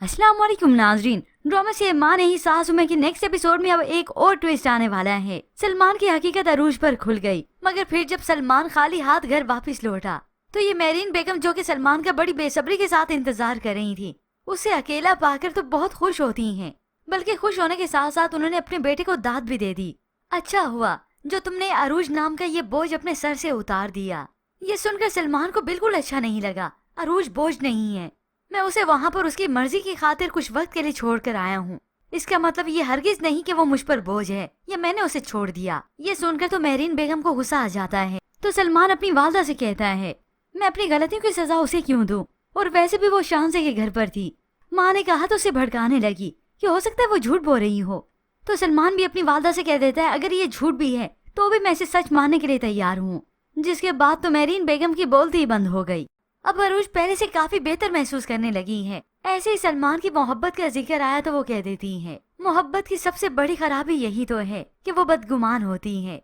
अस्सलाम वालेकुम नाजरीन। ड्रामा से माँ नहीं सासू में की नेक्स्ट एपिसोड में अब एक और ट्विस्ट आने वाला है। सलमान की हकीकत अरूज पर खुल गई, मगर फिर जब सलमान खाली हाथ घर वापस लौटा तो ये मेरीन बेगम, जो कि सलमान का बड़ी बेसब्री के साथ इंतजार कर रही थी, उसे अकेला पाकर तो बहुत खुश होती हैं। बल्कि खुश होने के साथ साथ उन्होंने अपने बेटे को दाद भी दे दी। अच्छा हुआ जो तुमने अरूज नाम का ये बोझ अपने सर से उतार दिया। ये सुनकर सलमान को बिल्कुल अच्छा नहीं लगा। अरूज बोझ नहीं है, मैं उसे वहाँ पर उसकी मर्जी की खातिर कुछ वक्त के लिए छोड़ कर आया हूँ। इसका मतलब ये हरगिज नहीं कि वो मुझ पर बोझ है या मैंने उसे छोड़ दिया। ये सुनकर तो मेरीन बेगम को गुस्सा आ जाता है। तो सलमान अपनी वालदा से कहता है, मैं अपनी गलतियों की सजा उसे क्यों दूं? और वैसे भी वो शानसे के घर पर थी। माँ ने कहा तो उसे भड़काने लगी कि हो सकता है वो झूठ बोल रही हो। तो सलमान भी अपनी वालदा से कह देता है, अगर ये झूठ भी है तो भी मैं इसे सच मानने के लिए तैयार हूँ। जिसके बाद तो मेरीन बेगम की बोलती ही बंद हो गई। अब अरूज पहले से काफी बेहतर महसूस करने लगी है। ऐसे ही सलमान की मोहब्बत का जिक्र आया तो वो कह देती है, मोहब्बत की सबसे बड़ी खराबी यही तो है कि वो बदगुमान होती है।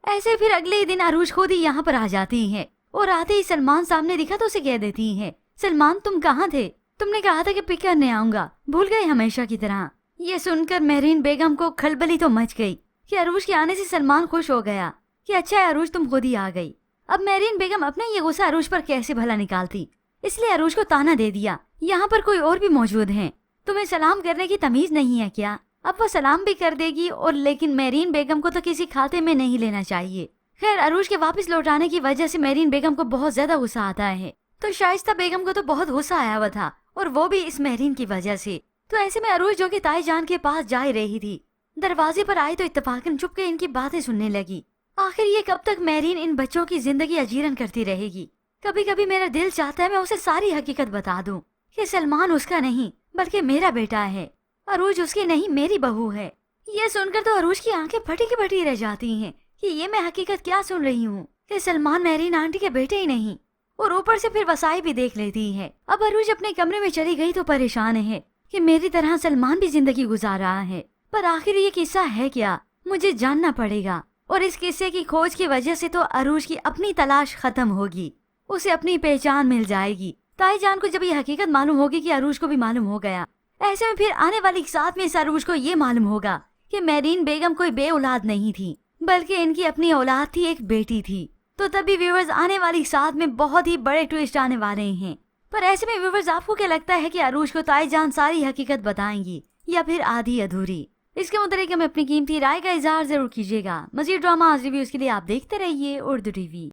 ऐसे फिर अगले ही दिन अरूज खुद ही यहाँ पर आ जाती है और आते ही सलमान सामने दिखा तो उसे कह देती है, सलमान तुम कहाँ थे? तुमने कहा था कि पिक करने आऊंगा, भूल गए हमेशा की तरह। ये सुनकर मेरीन बेगम को खलबली तो मच गई कि अरूज के आने से सलमान खुश हो गया कि अच्छा है अरूज तुम खुद ही आ गई। अब मेरीन बेगम अपना ये गुस्सा अरूज पर कैसे भला निकालती, इसलिए अरूज को ताना दे दिया, यहाँ पर कोई और भी मौजूद हैं, तुम्हें सलाम करने की तमीज नहीं है क्या? अब वो सलाम भी कर देगी और लेकिन मेरीन बेगम को तो किसी खाते में नहीं लेना चाहिए। खैर अरूज के वापस लौटाने की वजह से मेरीन बेगम को बहुत ज्यादा गुस्सा आता है। तो शाइस्ता बेगम को तो बहुत गुस्सा आया हुआ था और वो भी इस मेरीन की वजह से। तो ऐसे में अरूज जो कि ताई जान के पास जा ही रही थी, दरवाजे पर आई तो इत्तेफाकन चुप के इनकी बातें सुनने लगी। आखिर ये कब तक मेरीन इन बच्चों की जिंदगी अजीरन करती रहेगी? कभी कभी मेरा दिल चाहता है मैं उसे सारी हकीकत बता दूं कि सलमान उसका नहीं बल्कि मेरा बेटा है, अरूज उसकी नहीं मेरी बहू है। ये सुनकर तो अरूज की आंखें फटी की फटी रह जाती हैं कि ये मैं हकीकत क्या सुन रही हूँ कि सलमान मेरीन आंटी के बेटे ही नहीं। और ऊपर से फिर वसाई भी देख लेती है। अब अरूज अपने कमरे में चली गई तो परेशान है कि मेरी तरह सलमान भी जिंदगी गुजार रहा है, पर आखिर ये किस्सा है क्या, मुझे जानना पड़ेगा। और इस किस्से की खोज की वजह से तो अरूज की अपनी तलाश खत्म होगी, उसे अपनी पहचान मिल जाएगी। ताई जान को जब ये हकीकत मालूम होगी कि अरूज को भी मालूम हो गया, ऐसे में फिर आने वाली साथ में इस अरूज को ये मालूम होगा कि मेरीन बेगम कोई बे औलाद नहीं थी बल्कि इनकी अपनी औलाद थी, एक बेटी थी। तो तभी व्यूअर्स आने वाली साथ में बहुत ही बड़े ट्विस्ट आने वाले हैं। पर ऐसे में व्यूअर्स आपको क्या लगता है कि अरूज को ताई जान सारी हकीकत बताएंगी या फिर आधी अधूरी? इसके मुताबिक हमें अपनी कीमती राय का इजहार जरूर कीजिएगा। मज़ीद ड्रामा रिव्यूज के लिए आप देखते रहिए उर्दू टीवी।